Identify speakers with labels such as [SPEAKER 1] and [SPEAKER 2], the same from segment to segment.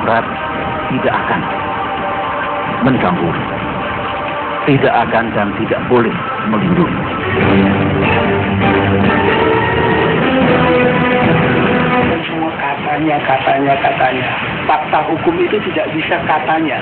[SPEAKER 1] Demokrat tidak akan mencampur, tidak akan dan tidak boleh melindungi.
[SPEAKER 2] Semua katanya. Fakta hukum itu tidak bisa katanya.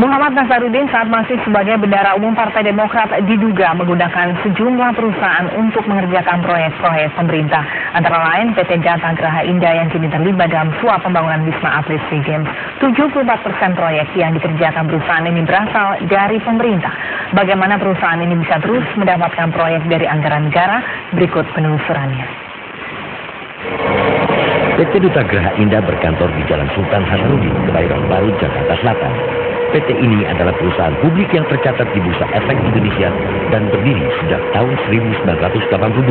[SPEAKER 3] Muhammad Nazarudin saat masih sebagai bendahara umum Partai Demokrat diduga menggunakan sejumlah perusahaan untuk mengerjakan proyek-proyek pemerintah. Antara lain PT Jatah Graha Indah yang kini terlibat dalam suap pembangunan Wisma Atlet SEA Games. 74% proyek yang dikerjakan perusahaan ini berasal dari pemerintah. Bagaimana perusahaan ini bisa terus mendapatkan proyek dari anggaran negara? Berikut penelusurannya.
[SPEAKER 4] PT Duta Graha Indah berkantor di Jalan Sultan Hasanuddin, Kebayoran Baru, Jakarta Selatan. PT ini adalah perusahaan publik yang tercatat di Bursa Efek Indonesia dan berdiri sejak tahun 1982.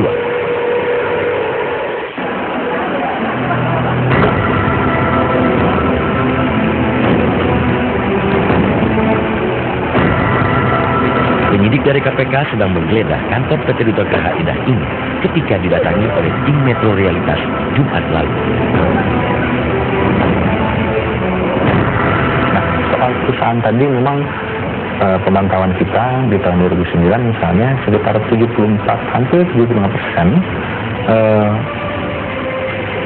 [SPEAKER 4] Penyidik dari KPK sedang menggeledah kantor PT Duta Graha Indah ini ketika didatangi oleh tim Metro Realitas Jumat lalu.
[SPEAKER 5] Perusahaan tadi memang pemantauan kita di tahun 2009 misalnya sekitar hampir 75%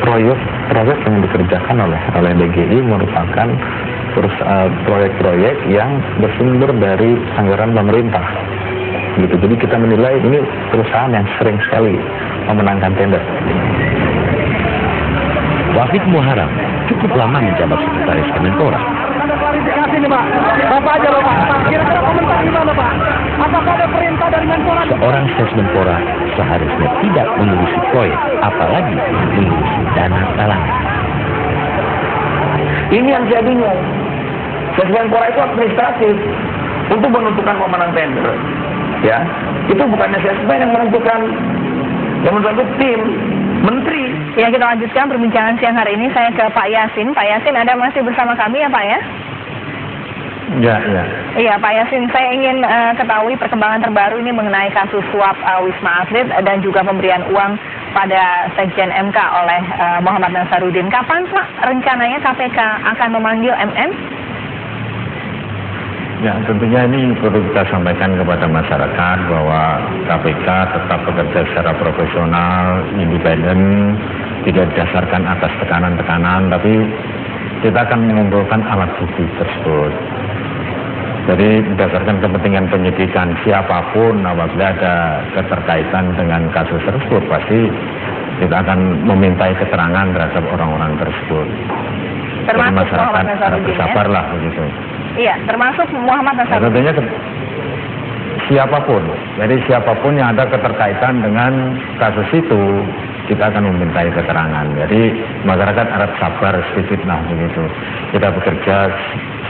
[SPEAKER 5] proyek yang dikerjakan oleh BGI merupakan proyek-proyek yang bersumber dari anggaran pemerintah. Gitu. Jadi kita menilai ini perusahaan yang sering sekali memenangkan tender.
[SPEAKER 4] Wafid Muharram cukup lama menjabat sekretaris Kemenpora.
[SPEAKER 6] Ada klarifikasi nih Pak. Bapak aja Pak. Kira-kira komentar gimana Pak? Apakah ada perintah dari Menpora?
[SPEAKER 4] Seorang Sesmenpora seharusnya tidak mengurusi proyek, apalagi mengurusi dana talangan.
[SPEAKER 1] Ini yang saya bingung. Sesmenpora itu administratif untuk menentukan pemenang tender. Ya, itu bukannya Sesmen yang menentukan, yang menentukan tim menteri.
[SPEAKER 3] Ya, kita lanjutkan perbincangan siang hari ini. Saya ke Pak Yasin. Pak Yasin, Anda masih bersama kami ya Pak ya?
[SPEAKER 5] Ya.
[SPEAKER 3] Iya Pak Yasin, saya ingin ketahui perkembangan terbaru ini mengenai kasus suap Wisma Atlet dan juga pemberian uang pada Sekjen MK oleh Muhammad Nazarudin. Kapan Pak rencananya KPK akan memanggil MM?
[SPEAKER 5] Ya, tentunya ini perlu kita sampaikan kepada masyarakat bahwa KPK tetap bekerja secara profesional, independen, tidak didasarkan atas tekanan-tekanan, tapi kita akan mengumpulkan alat bukti tersebut. Jadi berdasarkan kepentingan penyidikan siapapun apabila ada keterkaitan dengan kasus tersebut, pasti kita akan memintai keterangan terhadap orang-orang tersebut. Jadi masyarakat harus bersabarlah begitu.
[SPEAKER 3] Iya, termasuk Muhammad Nazarudin.
[SPEAKER 5] Tentunya siapapun, jadi siapapun yang ada keterkaitan dengan kasus itu, kita akan memintai keterangan. Jadi masyarakat harap sabar sedikit lah begitu. Kita bekerja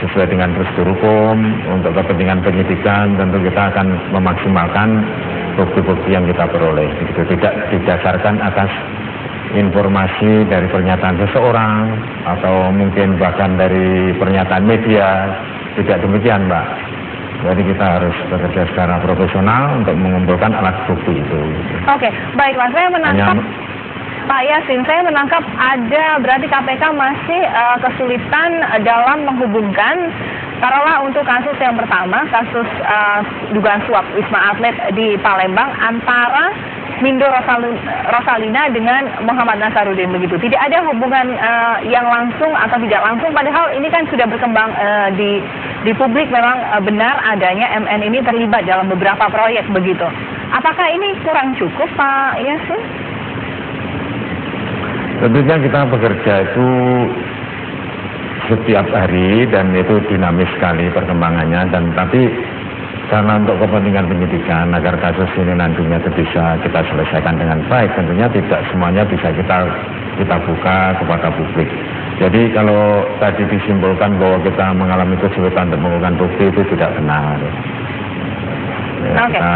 [SPEAKER 5] sesuai dengan prosedur hukum untuk kepentingan penyidikan. Tentu kita akan memaksimalkan bukti-bukti yang kita peroleh. Begitu. Tidak didasarkan atas informasi dari pernyataan seseorang atau mungkin bahkan dari pernyataan media. Tidak demikian Mbak. Jadi kita harus bekerja secara profesional untuk mengumpulkan alat bukti itu.
[SPEAKER 3] Oke, baiklah, saya menangkap Pak Yasin, saya menangkap ada berarti KPK masih kesulitan dalam menghubungkan taruhlah untuk kasus yang pertama, kasus dugaan suap Wisma Atlet di Palembang antara Mindo Rosalina dengan Muhammad Nazarudin begitu. Tidak ada hubungan yang langsung atau tidak langsung, padahal ini kan sudah berkembang di publik memang benar adanya MN ini terlibat dalam beberapa proyek begitu. Apakah ini kurang cukup Pak Yasin?
[SPEAKER 5] Tentunya kita bekerja itu setiap hari dan itu dinamis sekali perkembangannya, dan tapi karena untuk kepentingan penyidikan agar kasus ini nantinya bisa kita selesaikan dengan baik, tentunya tidak semuanya bisa kita buka kepada publik. Jadi kalau tadi disimpulkan bahwa kita mengalami kesulitan untuk mengumpulkan bukti, itu tidak benar. Ya, kita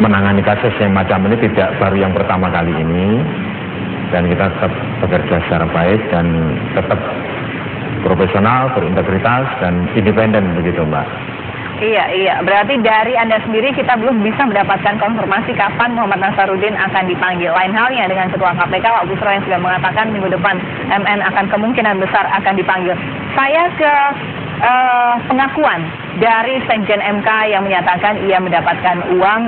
[SPEAKER 5] menangani kasus yang macam ini tidak baru yang pertama kali ini, dan kita tetap bekerja secara baik dan tetap profesional, berintegritas dan independen begitu Mbak.
[SPEAKER 3] Iya. Berarti dari Anda sendiri kita belum bisa mendapatkan konfirmasi kapan Muhammad Nasaruddin akan dipanggil. Lain halnya dengan Ketua KPK Pak Busro yang sudah mengatakan minggu depan MN akan kemungkinan besar akan dipanggil. Saya ke pengakuan dari Sekjen MK yang menyatakan ia mendapatkan uang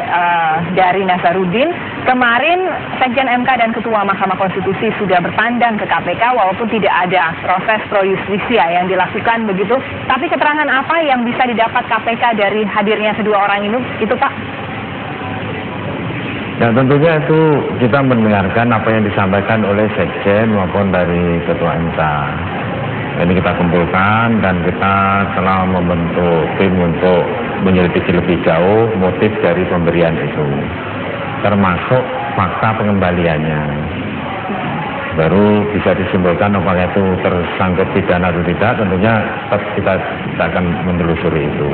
[SPEAKER 3] dari Nasaruddin. Kemarin Sekjen MK dan Ketua Mahkamah Konstitusi sudah bertandang ke KPK walaupun tidak ada proses pro justisia yang dilakukan begitu. Tapi keterangan apa yang bisa didapat KPK dari hadirnya kedua orang itu Pak?
[SPEAKER 5] Ya tentunya itu kita mendengarkan apa yang disampaikan oleh Sekjen maupun dari Ketua MK. Ini kita kumpulkan dan kita telah membentuk tim untuk menyelidiki lebih jauh motif dari pemberian itu, termasuk fakta pengembaliannya. Baru bisa disimpulkan apakah itu tersangkut pidana atau tidak, tentunya kita akan menelusuri itu.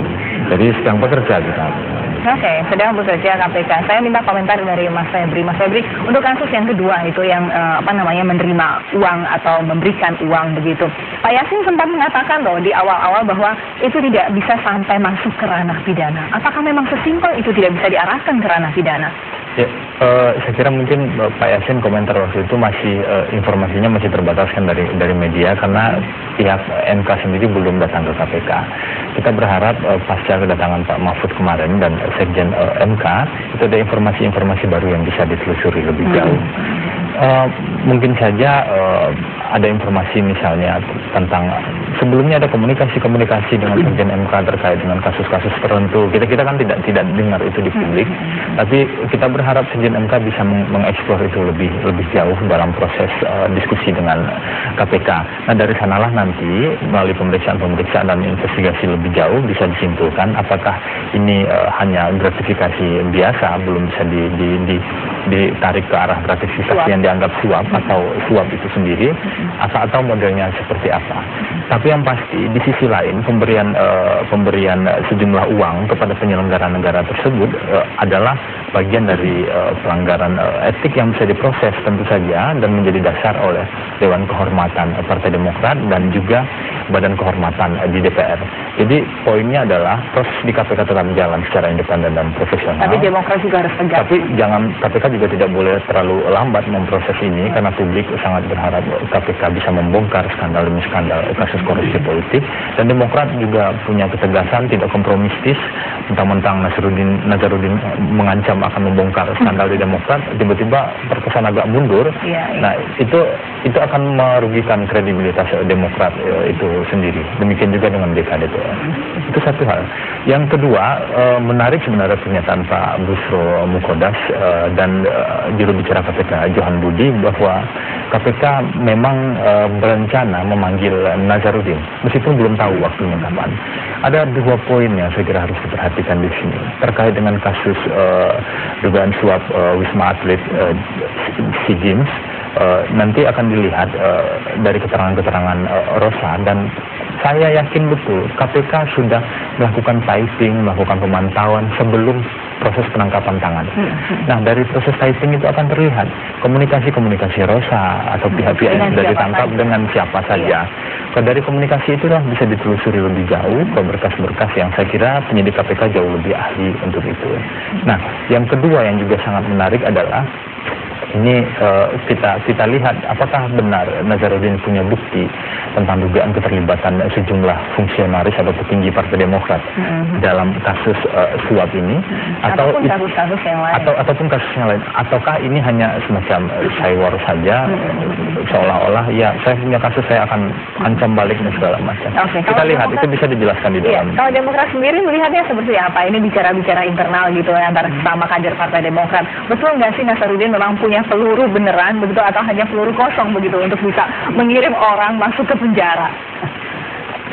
[SPEAKER 5] Jadi sedang bekerja kita.
[SPEAKER 3] Oke, sedang bekerja KPK. Saya minta komentar dari Mas Febri. Mas Febri, untuk kasus yang kedua itu yang menerima uang atau memberikan uang begitu. Pak Yasin sempat mengatakan loh di awal-awal bahwa itu tidak bisa sampai masuk ke ranah pidana. Apakah memang sesimpel itu tidak bisa diarahkan ke ranah pidana?
[SPEAKER 7] Ya, saya kira mungkin Pak Yasin komentar waktu itu masih informasinya masih terbatas kan dari media karena pihak MK sendiri belum datang ke KPK. Kita berharap pasca kedatangan Pak Mahfud kemarin dan Sekjen MK itu ada informasi-informasi baru yang bisa ditelusuri lebih jauh. Mungkin saja ada informasi misalnya tentang sebelumnya ada komunikasi dengan Sekjen MK terkait dengan kasus-kasus tertentu. Kita kan tidak dengar itu di publik, tapi kita berharap Sekjen MK bisa mengeksplor itu lebih jauh dalam proses diskusi dengan KPK. Nah dari sanalah nanti melalui pemeriksaan dan investigasi lebih jauh bisa disimpulkan apakah ini hanya gratifikasi biasa, belum bisa ditarik ke arah gratifikasi yang dianggap suap atau suap itu sendiri, atau modelnya seperti apa. Tapi yang pasti di sisi lain pemberian sejumlah uang kepada penyelenggara negara tersebut adalah bagian dari pelanggaran etik yang bisa diproses tentu saja dan menjadi dasar oleh Dewan Kehormatan Partai Demokrat dan juga Badan Kehormatan di DPR. Jadi poinnya adalah proses di KPK tetap jalan secara independen dan profesional.
[SPEAKER 3] Tapi Demokrat juga harus tegak.
[SPEAKER 7] Tapi KPK juga tidak boleh terlalu lambat memproses ini karena publik sangat berharap KPK bisa membongkar skandal demi skandal kasus korupsi politik, dan Demokrat juga punya ketegasan, tidak kompromistis. Mentang-mentang Nasaruddin mengancam akan membongkar skandal di Demokrat, tiba-tiba terkesan agak mundur. Nah itu akan merugikan kredibilitas Demokrat itu sendiri. Demikian juga dengan DKDPR. Itu satu hal. Yang kedua, menarik sebenarnya pernyataan Pak Busro Mukodas dan juru bicara KPK Johan Budi bahwa KPK memang berencana memanggil Nasaruddin meskipun belum tahu waktunya kapan. Ada dua poin yang saya kira harus diperhatikan di sini terkait dengan kasus dugaan suap Wisma Atlet SEA Games. Nanti akan dilihat dari keterangan-keterangan Rosa, dan saya yakin betul KPK sudah melakukan typing, melakukan pemantauan sebelum proses penangkapan tangan. Nah dari proses typing itu akan terlihat komunikasi Rosa atau pihak-pihak yang sudah ditangkap dengan siapa saja. Dari komunikasi itulah bisa ditelusuri lebih jauh ke berkas-berkas yang saya kira penyidik KPK jauh lebih ahli untuk itu. Nah yang kedua yang juga sangat menarik adalah ini kita lihat apakah benar Nasaruddin punya bukti tentang dugaan keterlibatan sejumlah fungsionaris atau petinggi Partai Demokrat dalam kasus suap ini, ataupun kasus yang lain, ataupun kasus yang lain, ataukah ini hanya semacam saywar saja, seolah-olah ya saya punya kasus saya akan ancam balik dan segala macam. Kita lihat itu bisa dijelaskan di dalam.
[SPEAKER 3] Kalau Demokrat sendiri melihatnya seperti apa? Ini bicara internal gitu antara sesama kader Partai Demokrat. Betul nggak sih Nasaruddin memang punya peluru beneran begitu atau hanya peluru kosong begitu untuk bisa mengirim orang masuk ke penjara?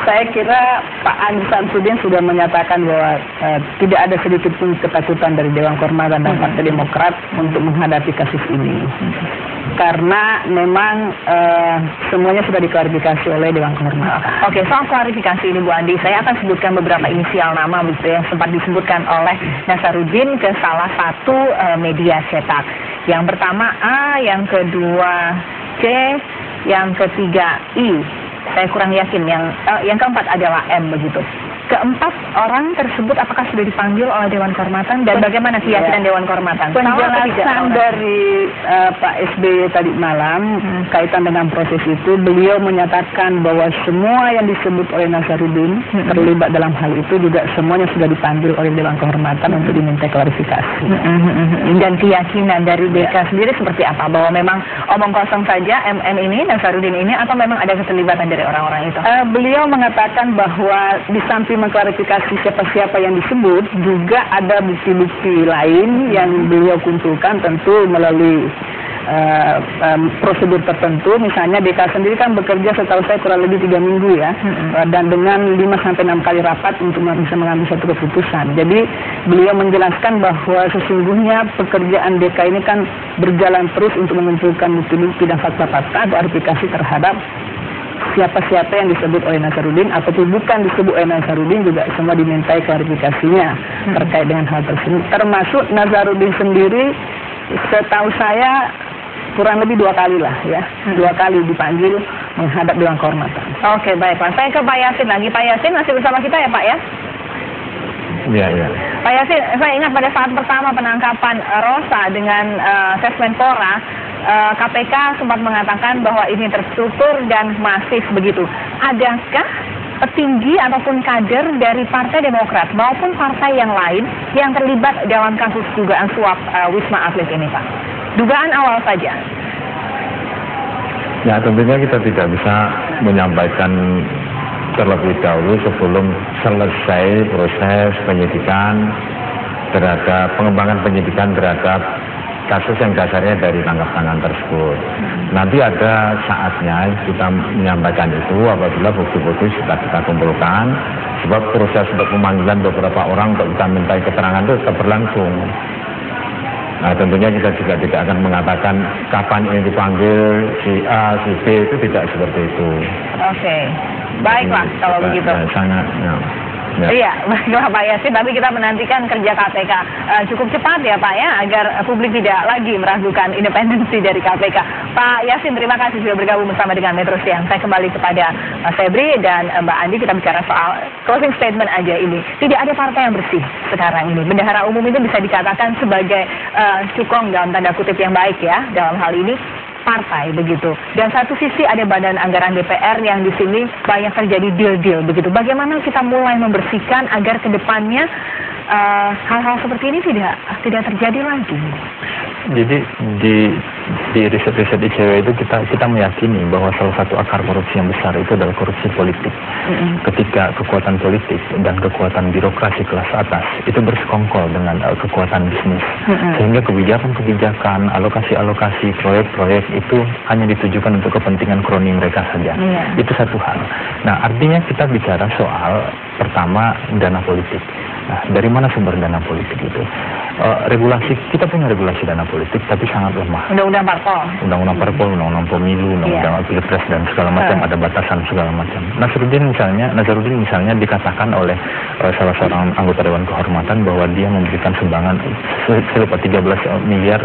[SPEAKER 2] Saya kira Pak Andi Samsudin sudah menyatakan bahwa tidak ada sedikit pun ketakutan dari Dewan Kehormatan dan Partai Demokrat untuk menghadapi kasus ini. Karena memang semuanya sudah diklarifikasi oleh Dewan Kehormatan.
[SPEAKER 3] Oke, soal klarifikasi ini Bu Andi, saya akan sebutkan beberapa inisial nama begitu yang sempat disebutkan oleh Nasaruddin ke salah satu media cetak. Yang pertama A, yang kedua C, yang ketiga I. Saya kurang yakin yang keempat adalah M begitu. keempat orang tersebut apakah sudah dipanggil oleh Dewan Kehormatan dan bagaimana keyakinan Dewan Kehormatan?
[SPEAKER 2] Penjelasan dari Pak SBY tadi malam kaitan dengan proses itu, beliau menyatakan bahwa semua yang disebut oleh Nazarudin terlibat dalam hal itu juga semuanya sudah dipanggil oleh Dewan Kehormatan untuk diminta klarifikasi.
[SPEAKER 3] Dan keyakinan dari DK sendiri seperti apa? Bahwa memang omong kosong saja MM ini, Nazarudin ini, atau memang ada keterlibatan dari orang-orang itu?
[SPEAKER 2] Beliau mengatakan bahwa di samping mengklarifikasi siapa-siapa yang disebut, juga ada bukti-bukti lain yang beliau kumpulkan tentu melalui prosedur tertentu. Misalnya DK sendiri kan bekerja setahu saya kurang lebih 3 minggu ya, dan dengan 5-6 kali rapat untuk bisa mengambil satu keputusan. Jadi beliau menjelaskan bahwa sesungguhnya pekerjaan DK ini kan berjalan terus untuk mengumpulkan bukti-bukti dan fakta-fakta atau klarifikasi terhadap siapa-siapa yang disebut oleh Nazarudin ataupun bukan disebut oleh Nazarudin, juga semua dimintai klarifikasinya terkait dengan hal tersebut. Termasuk Nazarudin sendiri, setahu saya kurang lebih 2 kali lah ya, 2 kali dipanggil menghadap Dewan Kehormatan.
[SPEAKER 3] Oke, baik Pak. Saya ke Pak Yasin lagi. Pak Yasin masih bersama kita ya Pak ya?
[SPEAKER 5] Iya.
[SPEAKER 3] Pak Yasin, saya ingat pada saat pertama penangkapan Rosa dengan Sesmenpora, KPK sempat mengatakan bahwa ini terstruktur dan masif begitu. Adakah petinggi ataupun kader dari Partai Demokrat maupun partai yang lain yang terlibat dalam kasus dugaan suap Wisma Atlet ini, Pak? Dugaan awal saja.
[SPEAKER 5] Ya, tentunya kita tidak bisa menyampaikan terlebih dahulu sebelum selesai proses penyidikan terhadap pengembangan penyidikan terhadap kasus yang dasarnya dari tangkap tangan tersebut. Nanti ada saatnya kita menyampaikan itu apabila bukti-bukti sudah kita kumpulkan, sebab proses untuk pemanggilan beberapa orang untuk kita minta keterangan itu tetap berlangsung. Nah, tentunya kita juga tidak akan mengatakan kapan ini dipanggil si A, si B, itu tidak seperti itu.
[SPEAKER 3] Oke, baiklah kalau begitu.
[SPEAKER 5] Sangat, ya.
[SPEAKER 3] Iya, baiklah Pak Yasin, tapi kita menantikan kerja KPK cukup cepat ya Pak ya, agar publik tidak lagi meragukan independensi dari KPK. Pak Yasin, terima kasih sudah bergabung bersama dengan Metro Siang. Saya kembali kepada Mas Febri dan Mbak Andi, kita bicara soal closing statement aja ini. Tidak ada partai yang bersih sekarang ini. Bendahara umum itu bisa dikatakan sebagai cukong dalam tanda kutip yang baik ya, dalam hal ini partai begitu. Dan satu sisi ada badan anggaran DPR yang di sini banyak terjadi deal-deal begitu. Bagaimana kita mulai membersihkan agar kedepannya hal-hal seperti ini tidak terjadi lagi?
[SPEAKER 7] Jadi di riset-riset ICW itu kita meyakini bahwa salah satu akar korupsi yang besar itu adalah korupsi politik. Ketika kekuatan politik dan kekuatan birokrasi kelas atas itu bersekongkol dengan kekuatan bisnis, sehingga kebijakan-kebijakan, alokasi-alokasi, proyek-proyek itu hanya ditujukan untuk kepentingan kroni mereka saja. Itu satu hal. Nah, artinya kita bicara soal pertama dana politik. Nah, dari mana sumber dana politik itu? Regulasi, kita punya regulasi dana politik tapi sangat lemah.
[SPEAKER 3] Undang-undang parpol,
[SPEAKER 7] undang-undang pemilu, undang-undang pilpres dan segala macam, ada batasan segala macam. Nazarudin misalnya dikatakan oleh salah seorang anggota Dewan Kehormatan bahwa dia memberikan sumbangan sekitar 13 miliar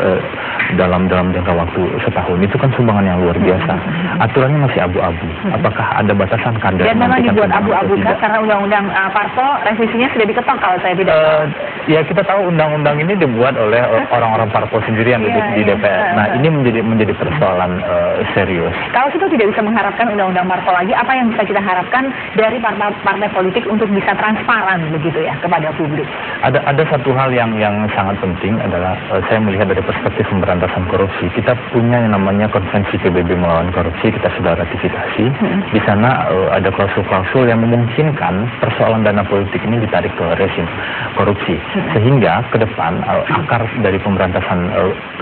[SPEAKER 7] dalam jangka waktu setahun. Itu kan sumbangan yang luar biasa. Aturannya masih abu-abu. Apakah ada batasan kadar?
[SPEAKER 3] Dan memang dibuat abu-abu karena undang-undang parpol revisinya sudah diketok kalau saya tidak tahu.
[SPEAKER 7] Ya, kita tahu undang-undang ini dibuat oleh orang-orang parpol sendiri yang duduk di DPR. Nah, ini menjadi persoalan serius.
[SPEAKER 3] Kalau kita tidak bisa mengharapkan undang-undang parpol lagi, apa yang bisa kita harapkan dari partai politik untuk bisa transparan begitu ya kepada publik?
[SPEAKER 7] Ada satu hal yang sangat penting adalah saya melihat dari perspektif pemberantasan korupsi. Kita punya yang namanya Konvensi PBB melawan korupsi, kita sudah ratifikasi. Di sana ada klausul-klausul yang memungkinkan persoalan dana politik ini ditarik ke rezim korupsi, sehingga ke depan akar dari pemberantasan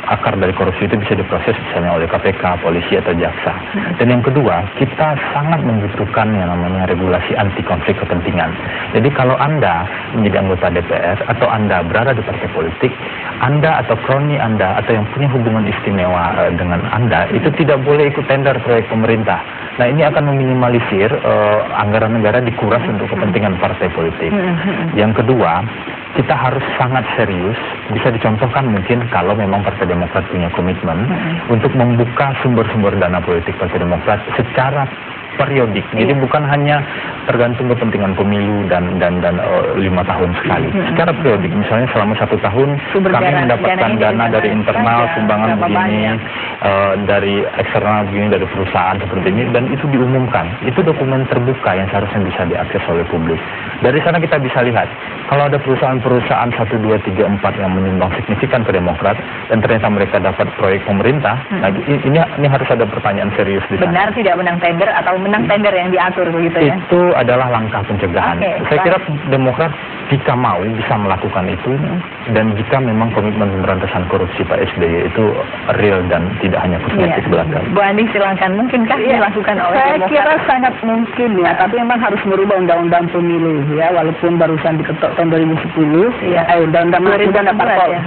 [SPEAKER 7] akar dari korupsi itu bisa diproses misalnya oleh KPK, polisi atau jaksa. Dan yang kedua, kita sangat membutuhkan yang namanya regulasi anti konflik kepentingan. Jadi kalau Anda menjadi anggota DPR atau Anda berada di partai politik, Anda atau kroni Anda atau yang punya hubungan istimewa dengan Anda itu tidak boleh ikut tender proyek pemerintah. Nah, ini akan meminimalisir anggaran negara dikuras untuk kepentingan partai politik. Yang kedua, kita harus sangat serius, bisa dicontohkan mungkin kalau memang Partai Demokrat punya komitmen untuk membuka sumber-sumber dana politik Partai Demokrat secara periodik. Jadi bukan hanya tergantung kepentingan pemilu dan 5 tahun sekali. Secara periodik, misalnya selama 1 tahun kami mendapatkan dana dari internal, sumbangan begini, dari eksternal begini, dari perusahaan seperti ini, dan itu diumumkan. Itu dokumen terbuka yang seharusnya bisa diakses oleh publik. Dari sana kita bisa lihat, kalau ada perusahaan-perusahaan 1, 2, 3, 4 yang menyumbang signifikan ke Demokrat, dan ternyata mereka dapat proyek pemerintah, nah ini harus ada pertanyaan serius di sana.
[SPEAKER 3] Benar tidak menang tender atau menang tender yang diatur begitu ya?
[SPEAKER 7] Itu adalah langkah pencegahan. Saya kira Demokrat jika mau bisa melakukan itu, dan jika memang komitmen pemberantasan korupsi Pak SBY itu real dan tidak hanya kosmetik belaka.
[SPEAKER 3] Bu Andi silakan, mungkinkah dilakukan oleh
[SPEAKER 2] Saya
[SPEAKER 3] Demokrat?
[SPEAKER 2] kira sangat mungkin ya, tapi memang harus merubah undang-undang pemilu ya, walaupun barusan diketok tahun 2010 ya, undang-undang parpol,
[SPEAKER 3] ya.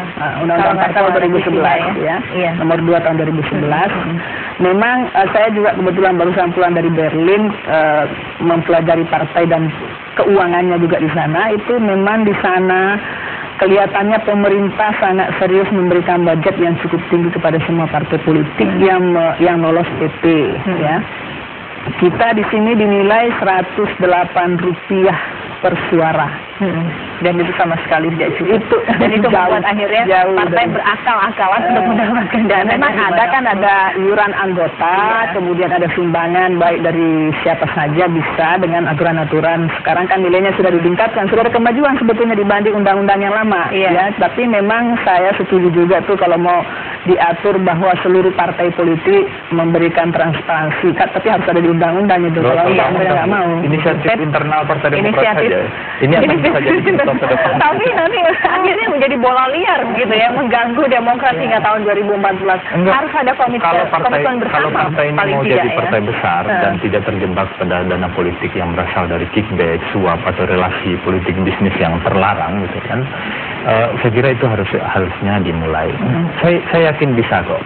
[SPEAKER 2] undang-undang parpol 2011 ya, nomor 2 tahun 2011. Memang saya juga kebetulan barusan pulang dari Berlin, mempelajari partai dan keuangannya juga di sana. Itu memang di sana kelihatannya pemerintah sangat serius memberikan budget yang cukup tinggi kepada semua partai politik yang lolos PP ya. Kita di sini dinilai Rp108 per suara.
[SPEAKER 3] Dan itu sama sekali tidak cukup. Dan itu membuat akhirnya partai berakal-akalan untuk mendapatkan dana.
[SPEAKER 2] Memang ada iuran anggota, kemudian ada sumbangan baik dari siapa saja bisa dengan aturan-aturan. Sekarang kan nilainya sudah ditingkatkan, sudah ada kemajuan sebetulnya dibanding undang-undang yang lama. Ya, tapi memang saya setuju juga tuh kalau mau diatur bahwa seluruh partai politik memberikan transparansi, tapi harus ada di undang-undang itu. Kalau mereka nggak mau.
[SPEAKER 7] Inisiatif internal Partai Demokrat saja. Ini akan bisa jadi contoh ke depan.
[SPEAKER 3] Tapi nanti akhirnya menjadi bola liar gitu ya, mengganggu Demokrat hingga tahun 2014. Harus ada komitmen bersama.
[SPEAKER 7] Kalau partai ini
[SPEAKER 3] paling
[SPEAKER 7] mau
[SPEAKER 3] tidak,
[SPEAKER 7] jadi partai besar dan tidak terjebak pada dana politik yang berasal dari kickback, suap atau relasi politik bisnis yang terlarang gitu kan, saya kira itu harusnya dimulai. Saya yakin bisa kok.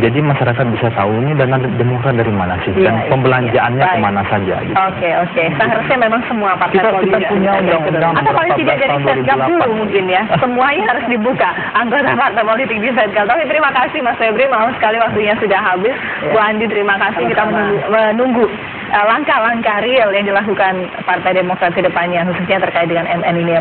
[SPEAKER 7] Jadi masyarakat bisa tahu ini dana Demokrat dari mana sih, dan pembelanjaannya kemana saja. Gitu.
[SPEAKER 3] Oke. Seharusnya memang semua partai politik
[SPEAKER 7] punya undang-undang
[SPEAKER 3] atau paling tidak dari Setgab dulu mungkin ya. Semuanya harus dibuka anggota partai politik di Setgab. Tapi terima kasih Mas Febri, malam sekali waktunya sudah habis. Bu Andi terima kasih. Kita menunggu langkah-langkah real yang dilakukan Partai Demokrat ke depannya, khususnya terkait dengan MN ini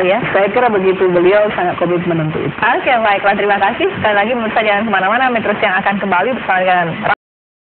[SPEAKER 3] ya.
[SPEAKER 2] Saya kira begitu, beliau sangat komitmen untuk itu.
[SPEAKER 3] Oke, baiklah, terima kasih. Sekali lagi pemirsa jangan kemana-mana, Metro yang akan kembali bersama dengan